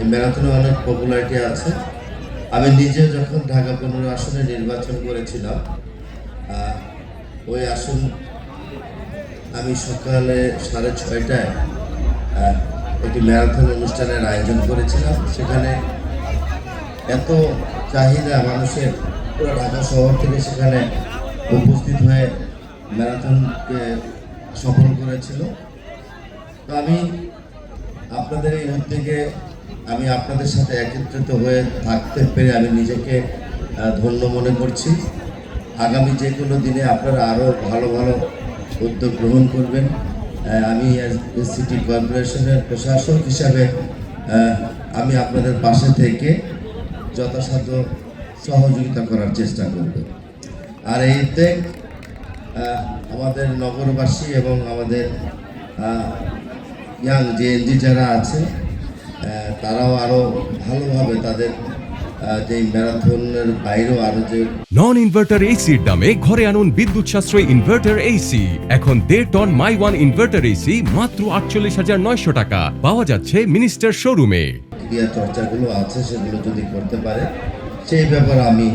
এই ম্যারাথনে অনেক পপুলারিটি আছে। আমি নিজে যখন ঢাকা 15 আসনে নির্বাচন করেছিলাম, ওই আসন আমি সকালে 6:30টায় একটি ম্যারাথন অনুষ্ঠানের আয়োজন করেছিলাম। সেখানে এত চাহিদা মানুষের, পুরো ঢাকা শহর থেকে সেখানে উপস্থিত হয়ে ম্যারাথনকে সফল করেছিল। তো আমি আপনাদের এই উদ্যোগে আমি আপনাদের সাথে একত্রিত হয়ে থাকতে পেরে আমি নিজেকে ধন্য মনে করছি। আগামী যে কোনো দিনে আপনারা আরও ভালো ভালো উদ্যোগ গ্রহণ করবেন। আমি সিটি কর্পোরেশনের প্রশাসক হিসাবে আমি আপনাদের পাশে থেকে যথাসাধ্য সহযোগিতা করার চেষ্টা করব। আর এইতে আমাদের নগরবাসী এবং আমাদের ইয়াং জেএনজি যারা আছে তারাও আরও ভালোভাবে তাদের যে ম্যারাথনের বাইরেও আরও যে নন ইনভার্টার এসির দামে ঘরে আনুন বিদ্যুৎ সাশ্রয়ী ইনভার্টার এসি। এখন 1.5 ton my one inverter AC মাত্র 48,900 টাকা পাওয়া যাচ্ছে মিনিস্টার শোরুমে। ক্রিয়া চর্চাগুলো আছে সেগুলো যদি করতে পারে সেই ব্যাপারে আমি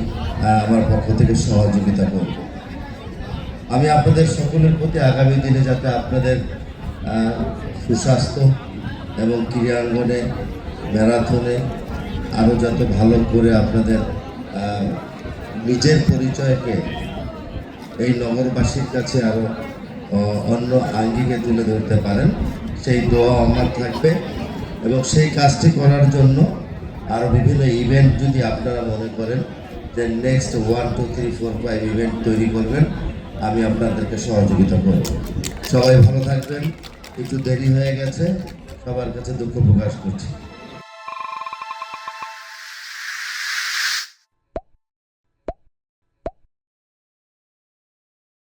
আমার পক্ষ থেকে সহযোগিতা করব। আমি আপনাদের সকলের প্রতি আগামী দিনে যাতে আপনাদের সুস্বাস্থ্য এবং ক্রীড়াঙ্গনে ম্যারাথনে আরও যাতে ভালো করে আপনাদের নিজের পরিচয়কে এই নগরবাসীর কাছে আরও অন্য আঙ্গিকে তুলে ধরতে পারেন, সেই দোয়া আমার থাকবে। এবং সেই কাজটি করার জন্য আরও বিভিন্ন ইভেন্ট যদি আপনারা মনে করেন যে নেক্সট 1, 2, 3, 4, 5 ইভেন্ট তৈরি করবেন, আমি আপনাদেরকে সহযোগিতা করব। সবাই ভালো থাকবেন। একটু দেরি হয়ে গেছে, সবার কাছে দুঃখ প্রকাশ করছি।